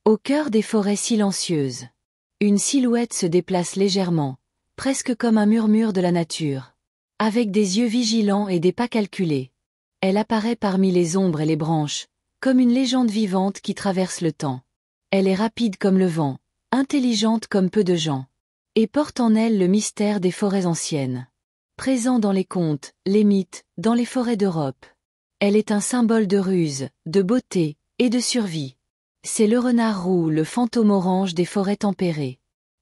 Au cœur des forêts silencieuses, une silhouette se déplace légèrement, presque comme un murmure de la nature. Avec des yeux vigilants et des pas calculés, elle apparaît parmi les ombres et les branches, comme une légende vivante qui traverse le temps. Elle est rapide comme le vent, intelligente comme peu de gens, et porte en elle le mystère des forêts anciennes. Présent dans les contes, les mythes, dans les forêts d'Europe. Elle est un symbole de ruse, de beauté, et de survie. C'est le renard roux, le fantôme orange des forêts tempérées.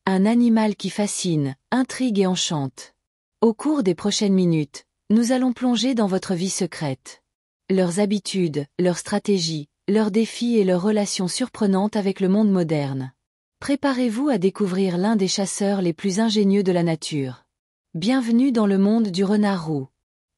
Un animal qui fascine, intrigue et enchante. Au cours des prochaines minutes, nous allons plonger dans votre vie secrète. Leurs habitudes, leurs stratégies, leurs défis et leurs relations surprenantes avec le monde moderne. Préparez-vous à découvrir l'un des chasseurs les plus ingénieux de la nature. Bienvenue dans le monde du renard roux.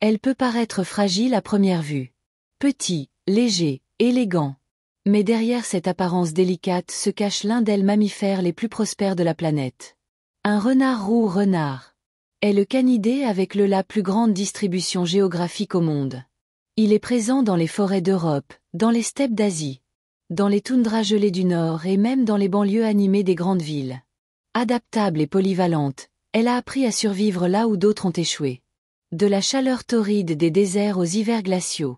Elle peut paraître fragile à première vue. Petit, léger, élégant. Mais derrière cette apparence délicate se cache l'un des mammifères les plus prospères de la planète. Un renard roux renard est le canidé avec la plus grande distribution géographique au monde. Il est présent dans les forêts d'Europe, dans les steppes d'Asie, dans les toundras gelées du Nord et même dans les banlieues animées des grandes villes. Adaptable et polyvalente, elle a appris à survivre là où d'autres ont échoué. De la chaleur torride des déserts aux hivers glaciaux.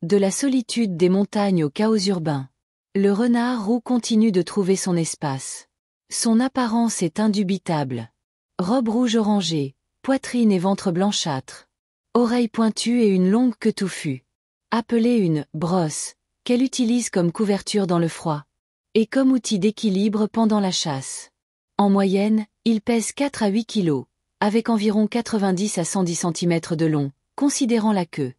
De la solitude des montagnes aux chaos urbains. Le renard roux continue de trouver son espace. Son apparence est indubitable. Robe rouge orangée, poitrine et ventre blanchâtre. Oreilles pointues et une longue queue touffue. Appelée une « brosse », qu'elle utilise comme couverture dans le froid. Et comme outil d'équilibre pendant la chasse. En moyenne, il pèse 4 à 8 kilos, avec environ 90 à 110 cm de long, considérant la queue.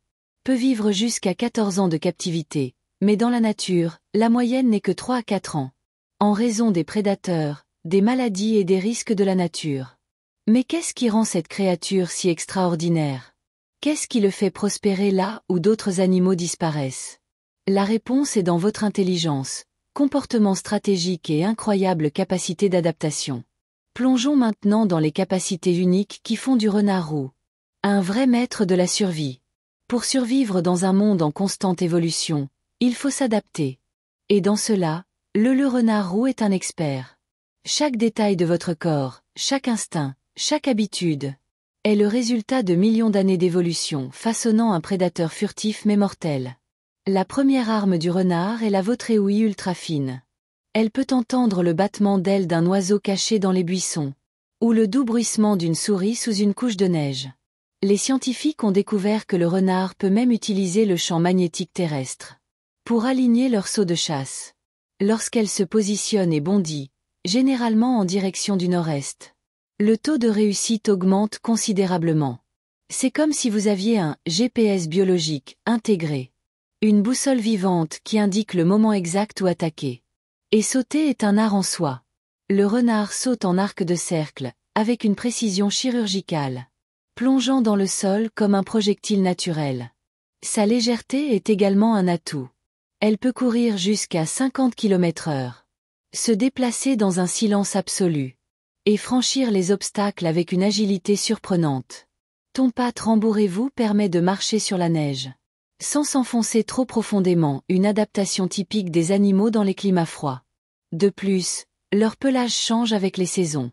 Peut vivre jusqu'à 14 ans de captivité, mais dans la nature, la moyenne n'est que 3 à 4 ans. En raison des prédateurs, des maladies et des risques de la nature. Mais qu'est-ce qui rend cette créature si extraordinaire? Qu'est-ce qui le fait prospérer là où d'autres animaux disparaissent? La réponse est dans votre intelligence, comportement stratégique et incroyable capacité d'adaptation. Plongeons maintenant dans les capacités uniques qui font du renard roux un vrai maître de la survie. Pour survivre dans un monde en constante évolution, il faut s'adapter. Et dans cela, le renard roux est un expert. Chaque détail de votre corps, chaque instinct, chaque habitude, est le résultat de millions d'années d'évolution façonnant un prédateur furtif mais mortel. La première arme du renard est la vautrée ouïe ultra fine. Elle peut entendre le battement d'ailes d'un oiseau caché dans les buissons, ou le doux bruissement d'une souris sous une couche de neige. Les scientifiques ont découvert que le renard peut même utiliser le champ magnétique terrestre pour aligner leur seau de chasse. Lorsqu'elle se positionne et bondit, généralement en direction du nord-est, le taux de réussite augmente considérablement. C'est comme si vous aviez un GPS biologique intégré, une boussole vivante qui indique le moment exact où attaquer. Et sauter est un art en soi. Le renard saute en arc de cercle, avec une précision chirurgicale, plongeant dans le sol comme un projectile naturel. Sa légèreté est également un atout. Elle peut courir jusqu'à 50 km/h, se déplacer dans un silence absolu, et franchir les obstacles avec une agilité surprenante. Tompat rembourrez-vous permet de marcher sur la neige, sans s'enfoncer trop profondément, une adaptation typique des animaux dans les climats froids. De plus, leur pelage change avec les saisons.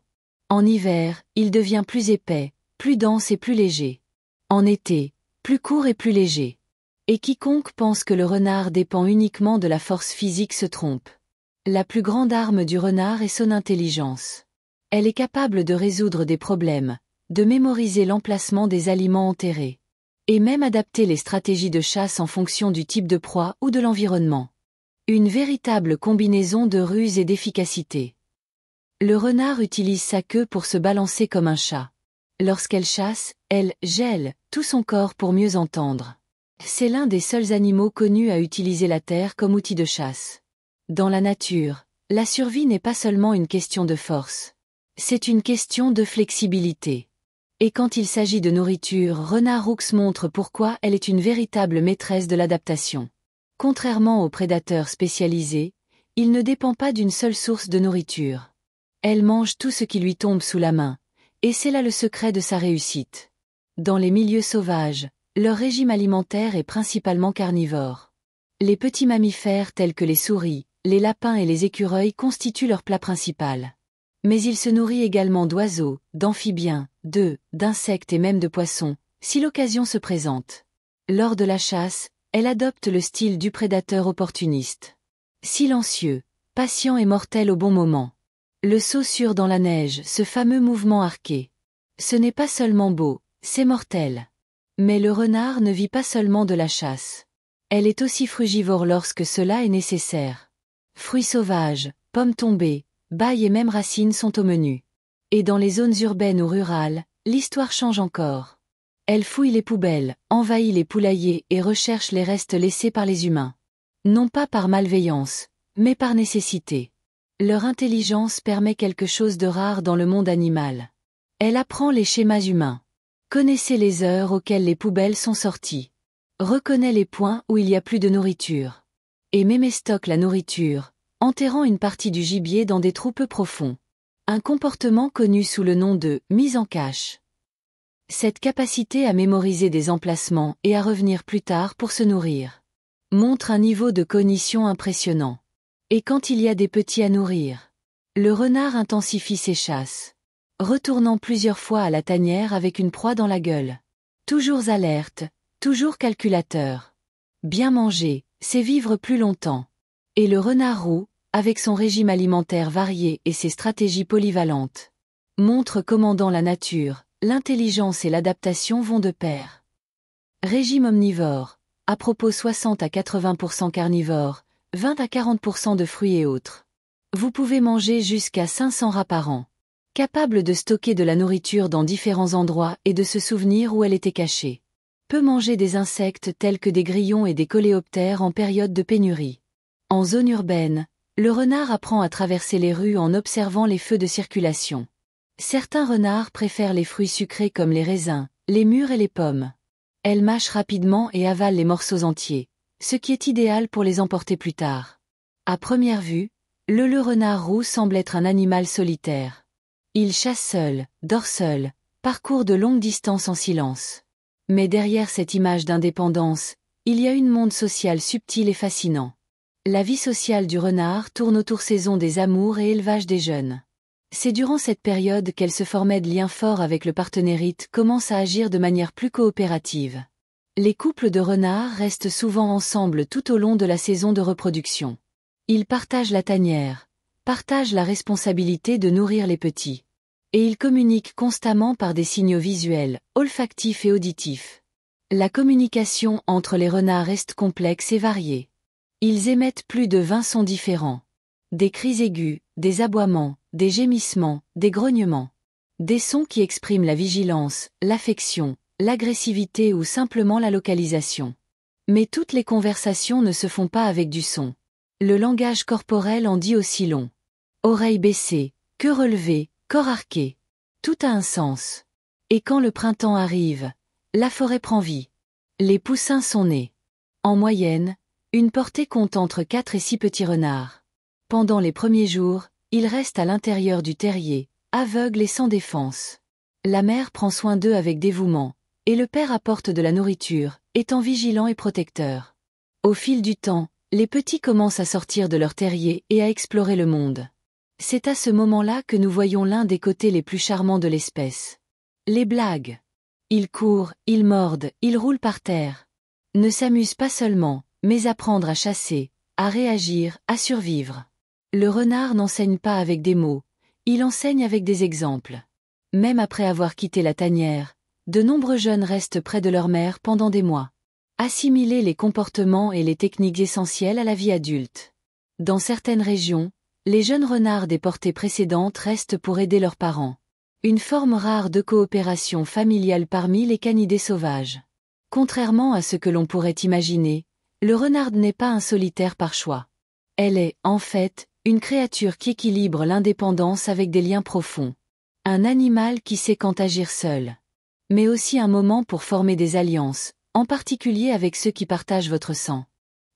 En hiver, il devient plus épais, plus dense et plus léger. En été, plus court et plus léger. Et quiconque pense que le renard dépend uniquement de la force physique se trompe. La plus grande arme du renard est son intelligence. Elle est capable de résoudre des problèmes, de mémoriser l'emplacement des aliments enterrés, et même adapter les stratégies de chasse en fonction du type de proie ou de l'environnement. Une véritable combinaison de ruse et d'efficacité. Le renard utilise sa queue pour se balancer comme un chat. Lorsqu'elle chasse, elle gèle tout son corps pour mieux entendre. C'est l'un des seuls animaux connus à utiliser la terre comme outil de chasse. Dans la nature, la survie n'est pas seulement une question de force. C'est une question de flexibilité. Et quand il s'agit de nourriture, Renard Roux montre pourquoi elle est une véritable maîtresse de l'adaptation. Contrairement aux prédateurs spécialisés, il ne dépend pas d'une seule source de nourriture. Elle mange tout ce qui lui tombe sous la main, et c'est là le secret de sa réussite. Dans les milieux sauvages, leur régime alimentaire est principalement carnivore. Les petits mammifères tels que les souris, les lapins et les écureuils constituent leur plat principal. Mais il se nourrit également d'oiseaux, d'amphibiens, d'insectes et même de poissons, si l'occasion se présente. Lors de la chasse, elle adopte le style du prédateur opportuniste. Silencieux, patient et mortel au bon moment. Le saut sûr dans la neige, ce fameux mouvement arqué. Ce n'est pas seulement beau, c'est mortel. Mais le renard ne vit pas seulement de la chasse. Elle est aussi frugivore lorsque cela est nécessaire. Fruits sauvages, pommes tombées, bailles et même racines sont au menu. Et dans les zones urbaines ou rurales, l'histoire change encore. Elle fouille les poubelles, envahit les poulaillers et recherche les restes laissés par les humains. Non pas par malveillance, mais par nécessité. Leur intelligence permet quelque chose de rare dans le monde animal. Elle apprend les schémas humains. Connaissez les heures auxquelles les poubelles sont sorties. Reconnaît les points où il y a plus de nourriture. Et mémestocke la nourriture, enterrant une partie du gibier dans des trous peu profonds. Un comportement connu sous le nom de « mise en cache ». Cette capacité à mémoriser des emplacements et à revenir plus tard pour se nourrir montre un niveau de cognition impressionnant. Et quand il y a des petits à nourrir, le renard intensifie ses chasses, retournant plusieurs fois à la tanière avec une proie dans la gueule. Toujours alerte, toujours calculateur. Bien manger, c'est vivre plus longtemps. Et le renard roux, avec son régime alimentaire varié et ses stratégies polyvalentes, montre comment dans la nature, l'intelligence et l'adaptation vont de pair. Régime omnivore, à propos 60 à 80% carnivore, 20 à 40% de fruits et autres. Vous pouvez manger jusqu'à 500 rats par an. Capable de stocker de la nourriture dans différents endroits et de se souvenir où elle était cachée. Peut manger des insectes tels que des grillons et des coléoptères en période de pénurie. En zone urbaine, le renard apprend à traverser les rues en observant les feux de circulation. Certains renards préfèrent les fruits sucrés comme les raisins, les mûres et les pommes. Elles mâchent rapidement et avalent les morceaux entiers, ce qui est idéal pour les emporter plus tard. À première vue, le renard roux semble être un animal solitaire. Il chasse seul, dort seul, parcourt de longues distances en silence. Mais derrière cette image d'indépendance, il y a un monde social subtil et fascinant. La vie sociale du renard tourne autour saison des amours et élevage des jeunes. C'est durant cette période qu'elle se formait de liens forts avec le partenérite commence à agir de manière plus coopérative. Les couples de renards restent souvent ensemble tout au long de la saison de reproduction. Ils partagent la tanière, partagent la responsabilité de nourrir les petits. Et ils communiquent constamment par des signaux visuels, olfactifs et auditifs. La communication entre les renards reste complexe et variée. Ils émettent plus de 20 sons différents. Des cris aigus, des aboiements, des gémissements, des grognements. Des sons qui expriment la vigilance, l'affection, l'agressivité ou simplement la localisation. Mais toutes les conversations ne se font pas avec du son. Le langage corporel en dit aussi long. Oreilles baissées, queue relevée, corps arqué. Tout a un sens. Et quand le printemps arrive, la forêt prend vie. Les poussins sont nés. En moyenne, une portée compte entre 4 et 6 petits renards. Pendant les premiers jours, ils restent à l'intérieur du terrier, aveugles et sans défense. La mère prend soin d'eux avec dévouement, et le père apporte de la nourriture, étant vigilant et protecteur. Au fil du temps, les petits commencent à sortir de leur terrier et à explorer le monde. C'est à ce moment-là que nous voyons l'un des côtés les plus charmants de l'espèce. Les blagues. Ils courent, ils mordent, ils roulent par terre. Ne s'amusent pas seulement, mais apprendre à chasser, à réagir, à survivre. Le renard n'enseigne pas avec des mots, il enseigne avec des exemples. Même après avoir quitté la tanière, de nombreux jeunes restent près de leur mère pendant des mois. Assimiler les comportements et les techniques essentielles à la vie adulte. Dans certaines régions, les jeunes renards des portées précédentes restent pour aider leurs parents. Une forme rare de coopération familiale parmi les canidés sauvages. Contrairement à ce que l'on pourrait imaginer, le renard n'est pas un solitaire par choix. Elle est, en fait, une créature qui équilibre l'indépendance avec des liens profonds. Un animal qui sait quand agir seul. Mais aussi un moment pour former des alliances, en particulier avec ceux qui partagent votre sang.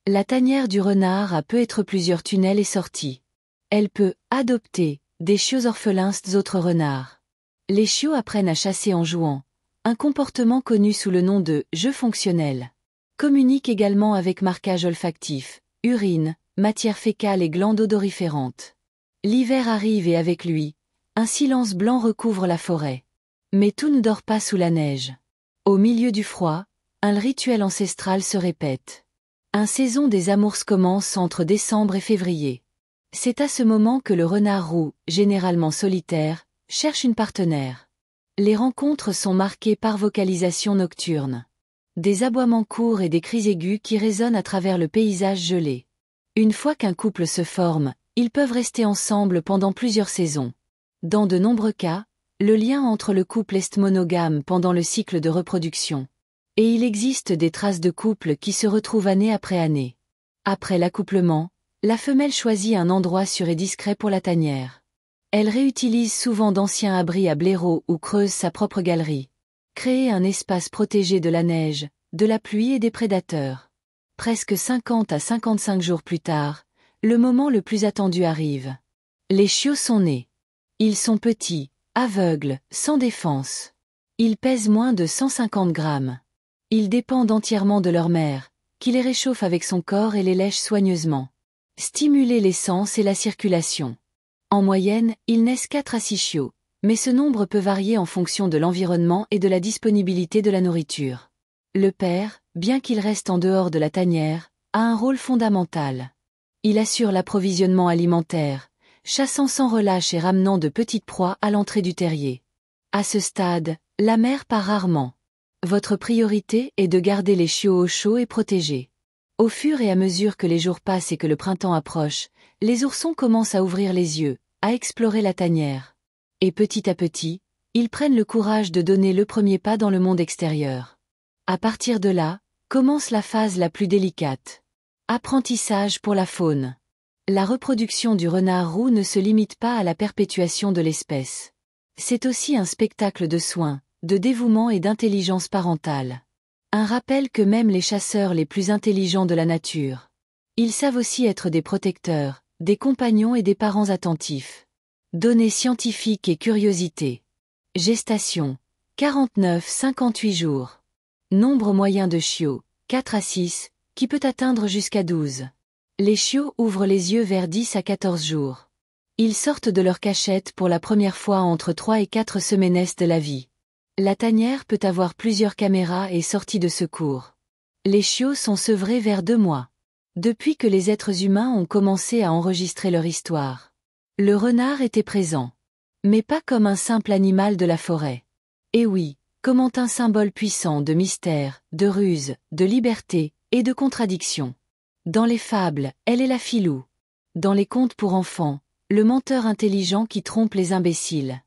La tanière du renard a peut être plusieurs tunnels et sorties. Elle peut adopter des chiots orphelins d'autres renards. Les chiots apprennent à chasser en jouant, un comportement connu sous le nom de jeu fonctionnel. Communiquent également avec marquage olfactif, urine, matière fécale et glandes odoriférantes. L'hiver arrive et avec lui, un silence blanc recouvre la forêt. Mais tout ne dort pas sous la neige. Au milieu du froid, un rituel ancestral se répète. Une saison des amours commence entre décembre et février. C'est à ce moment que le renard roux, généralement solitaire, cherche une partenaire. Les rencontres sont marquées par vocalisations nocturnes. Des aboiements courts et des cris aigus qui résonnent à travers le paysage gelé. Une fois qu'un couple se forme, ils peuvent rester ensemble pendant plusieurs saisons. Dans de nombreux cas, le lien entre le couple est monogame pendant le cycle de reproduction. Et il existe des traces de couple qui se retrouvent année après année. Après l'accouplement, la femelle choisit un endroit sûr et discret pour la tanière. Elle réutilise souvent d'anciens abris à blaireaux ou creuse sa propre galerie. Créer un espace protégé de la neige, de la pluie et des prédateurs. Presque 50 à 55 jours plus tard, le moment le plus attendu arrive. Les chiots sont nés. Ils sont petits, aveugles, sans défense. Ils pèsent moins de 150 grammes. Ils dépendent entièrement de leur mère, qui les réchauffe avec son corps et les lèche soigneusement. Stimuler les sens et la circulation. En moyenne, ils naissent 4 à 6 chiots, mais ce nombre peut varier en fonction de l'environnement et de la disponibilité de la nourriture. Le père, bien qu'il reste en dehors de la tanière, a un rôle fondamental. Il assure l'approvisionnement alimentaire, chassant sans relâche et ramenant de petites proies à l'entrée du terrier. À ce stade, la mère part rarement. Votre priorité est de garder les chiots au chaud et protégés. Au fur et à mesure que les jours passent et que le printemps approche, les oursons commencent à ouvrir les yeux, à explorer la tanière. Et petit à petit, ils prennent le courage de donner le premier pas dans le monde extérieur. À partir de là, commence la phase la plus délicate. Apprentissage pour la faune. La reproduction du renard roux ne se limite pas à la perpétuation de l'espèce. C'est aussi un spectacle de soins, de dévouement et d'intelligence parentale. Un rappel que même les chasseurs les plus intelligents de la nature. Ils savent aussi être des protecteurs, des compagnons et des parents attentifs. Données scientifiques et curiosités. Gestation. 49-58 jours. Nombre moyen de chiots, 4 à 6, qui peut atteindre jusqu'à 12. Les chiots ouvrent les yeux vers 10 à 14 jours. Ils sortent de leur cachette pour la première fois entre 3 et 4 semaines de la vie. La tanière peut avoir plusieurs caméras et sorties de secours. Les chiots sont sevrés vers 2 mois. Depuis que les êtres humains ont commencé à enregistrer leur histoire. Le renard était présent. Mais pas comme un simple animal de la forêt. Et oui, comme un symbole puissant de mystère, de ruse, de liberté, et de contradiction. Dans les fables, elle est la filou. Dans les contes pour enfants, le menteur intelligent qui trompe les imbéciles.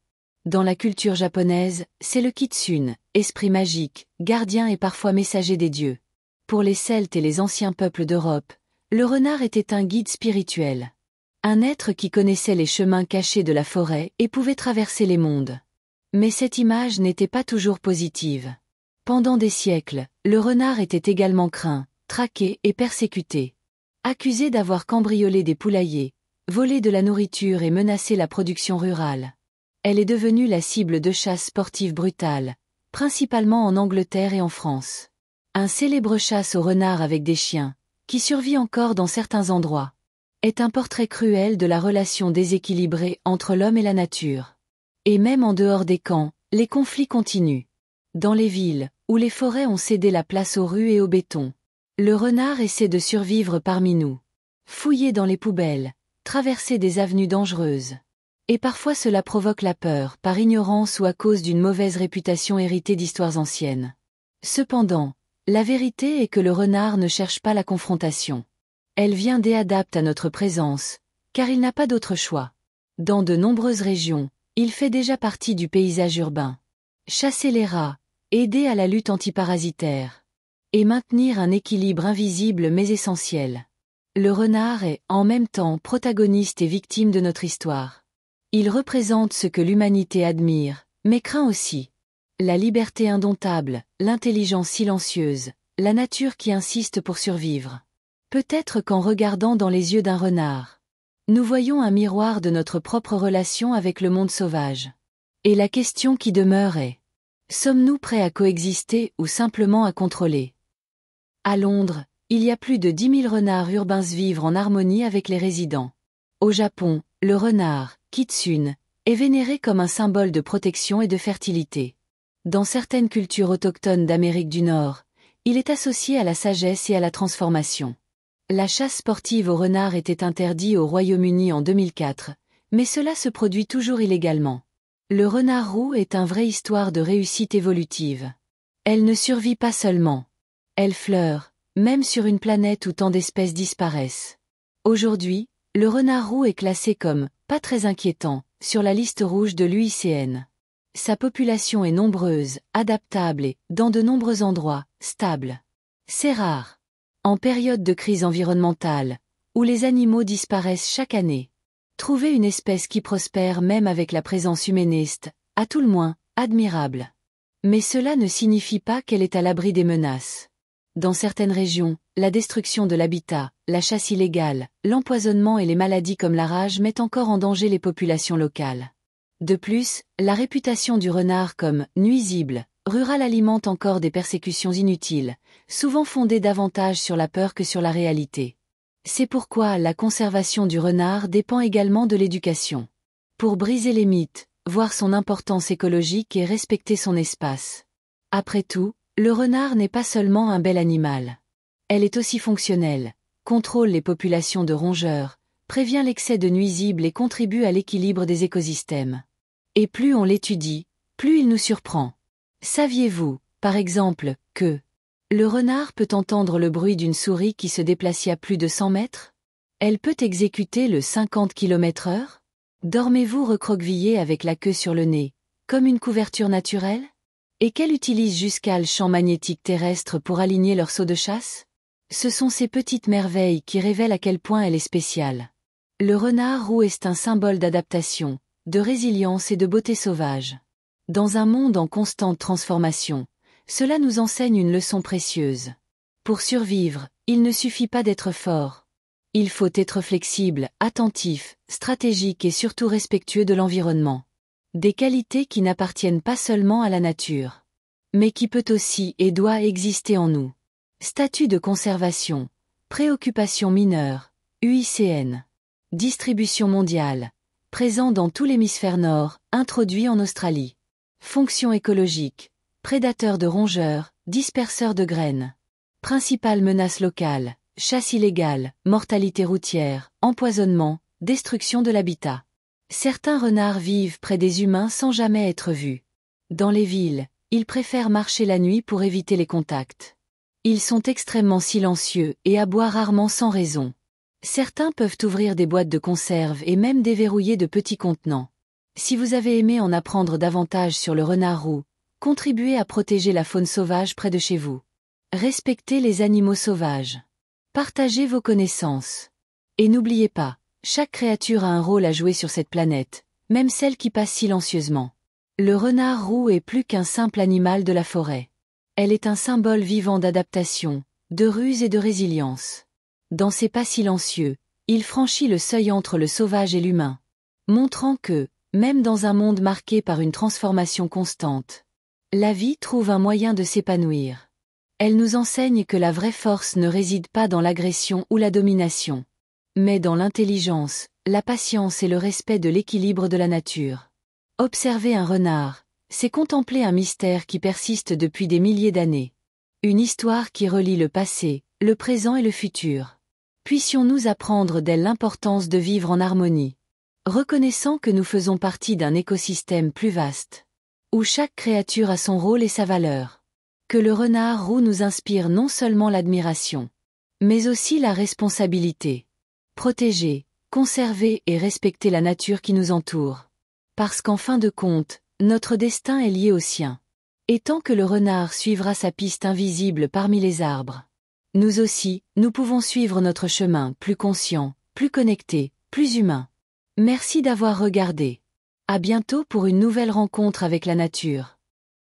Dans la culture japonaise, c'est le kitsune, esprit magique, gardien et parfois messager des dieux. Pour les Celtes et les anciens peuples d'Europe, le renard était un guide spirituel. Un être qui connaissait les chemins cachés de la forêt et pouvait traverser les mondes. Mais cette image n'était pas toujours positive. Pendant des siècles, le renard était également craint, traqué et persécuté. Accusé d'avoir cambriolé des poulaillers, volé de la nourriture et menacé la production rurale. Elle est devenue la cible de chasses sportives brutales, principalement en Angleterre et en France. Un célèbre chasse au renard avec des chiens, qui survit encore dans certains endroits, est un portrait cruel de la relation déséquilibrée entre l'homme et la nature. Et même en dehors des camps, les conflits continuent. Dans les villes, où les forêts ont cédé la place aux rues et au béton, le renard essaie de survivre parmi nous. Fouiller dans les poubelles, traverser des avenues dangereuses. Et parfois cela provoque la peur, par ignorance ou à cause d'une mauvaise réputation héritée d'histoires anciennes. Cependant, la vérité est que le renard ne cherche pas la confrontation. Elle vient et adapte à notre présence, car il n'a pas d'autre choix. Dans de nombreuses régions, il fait déjà partie du paysage urbain. Chasser les rats, aider à la lutte antiparasitaire. Et maintenir un équilibre invisible mais essentiel. Le renard est, en même temps, protagoniste et victime de notre histoire. Il représente ce que l'humanité admire, mais craint aussi. La liberté indomptable, l'intelligence silencieuse, la nature qui insiste pour survivre. Peut-être qu'en regardant dans les yeux d'un renard, nous voyons un miroir de notre propre relation avec le monde sauvage. Et la question qui demeure est: sommes-nous prêts à coexister ou simplement à contrôler? À Londres, il y a plus de 10 000 renards urbains vivre en harmonie avec les résidents. Au Japon, le renard, kitsune, est vénéré comme un symbole de protection et de fertilité. Dans certaines cultures autochtones d'Amérique du Nord, il est associé à la sagesse et à la transformation. La chasse sportive au renard était interdite au Royaume-Uni en 2004, mais cela se produit toujours illégalement. Le renard roux est une vraie histoire de réussite évolutive. Elle ne survit pas seulement. Elle fleure, même sur une planète où tant d'espèces disparaissent. Aujourd'hui, le renard roux est classé comme « pas très inquiétant » sur la liste rouge de l'UICN. Sa population est nombreuse, adaptable et, dans de nombreux endroits, stable. C'est rare. En période de crise environnementale, où les animaux disparaissent chaque année. Trouver une espèce qui prospère même avec la présence humaniste, à tout le moins, admirable. Mais cela ne signifie pas qu'elle est à l'abri des menaces. Dans certaines régions, la destruction de l'habitat, la chasse illégale, l'empoisonnement et les maladies comme la rage mettent encore en danger les populations locales. De plus, la réputation du renard comme « nuisible » rural alimente encore des persécutions inutiles, souvent fondées davantage sur la peur que sur la réalité. C'est pourquoi la conservation du renard dépend également de l'éducation. Pour briser les mythes, voir son importance écologique et respecter son espace. Après tout, le renard n'est pas seulement un bel animal. Elle est aussi fonctionnelle, contrôle les populations de rongeurs, prévient l'excès de nuisibles et contribue à l'équilibre des écosystèmes. Et plus on l'étudie, plus il nous surprend. Saviez-vous, par exemple, que le renard peut entendre le bruit d'une souris qui se déplace à plus de 100 mètres? Elle peut exécuter le 50 km/h? Dormez-vous recroquevillé avec la queue sur le nez, comme une couverture naturelle? Et qu'elle utilise jusqu'à le champ magnétique terrestre pour aligner leur seau de chasse? Ce sont ces petites merveilles qui révèlent à quel point elle est spéciale. Le renard roux est un symbole d'adaptation, de résilience et de beauté sauvage. Dans un monde en constante transformation, cela nous enseigne une leçon précieuse. Pour survivre, il ne suffit pas d'être fort. Il faut être flexible, attentif, stratégique et surtout respectueux de l'environnement. Des qualités qui n'appartiennent pas seulement à la nature, mais qui peut aussi et doit exister en nous. Statut de conservation, préoccupation mineure, UICN. Distribution mondiale. Présent dans tout l'hémisphère nord, introduit en Australie. Fonction écologique. Prédateur de rongeurs, disperseur de graines. Principales menaces locales, chasse illégale, mortalité routière, empoisonnement, destruction de l'habitat. Certains renards vivent près des humains sans jamais être vus. Dans les villes, ils préfèrent marcher la nuit pour éviter les contacts. Ils sont extrêmement silencieux et aboient rarement sans raison. Certains peuvent ouvrir des boîtes de conserve et même déverrouiller de petits contenants. Si vous avez aimé en apprendre davantage sur le renard roux, contribuez à protéger la faune sauvage près de chez vous. Respectez les animaux sauvages. Partagez vos connaissances. Et n'oubliez pas, chaque créature a un rôle à jouer sur cette planète, même celle qui passe silencieusement. Le renard roux est plus qu'un simple animal de la forêt. Elle est un symbole vivant d'adaptation, de ruse et de résilience. Dans ses pas silencieux, il franchit le seuil entre le sauvage et l'humain, montrant que, même dans un monde marqué par une transformation constante, la vie trouve un moyen de s'épanouir. Elle nous enseigne que la vraie force ne réside pas dans l'agression ou la domination, mais dans l'intelligence, la patience et le respect de l'équilibre de la nature. Observer un renard, c'est contempler un mystère qui persiste depuis des milliers d'années. Une histoire qui relie le passé, le présent et le futur. Puissions-nous apprendre d'elle l'importance de vivre en harmonie, reconnaissant que nous faisons partie d'un écosystème plus vaste, où chaque créature a son rôle et sa valeur. Que le renard roux nous inspire non seulement l'admiration, mais aussi la responsabilité. Protéger, conserver et respecter la nature qui nous entoure. Parce qu'en fin de compte, notre destin est lié au sien. Et tant que le renard suivra sa piste invisible parmi les arbres, nous aussi, nous pouvons suivre notre chemin plus conscient, plus connecté, plus humain. Merci d'avoir regardé. À bientôt pour une nouvelle rencontre avec la nature.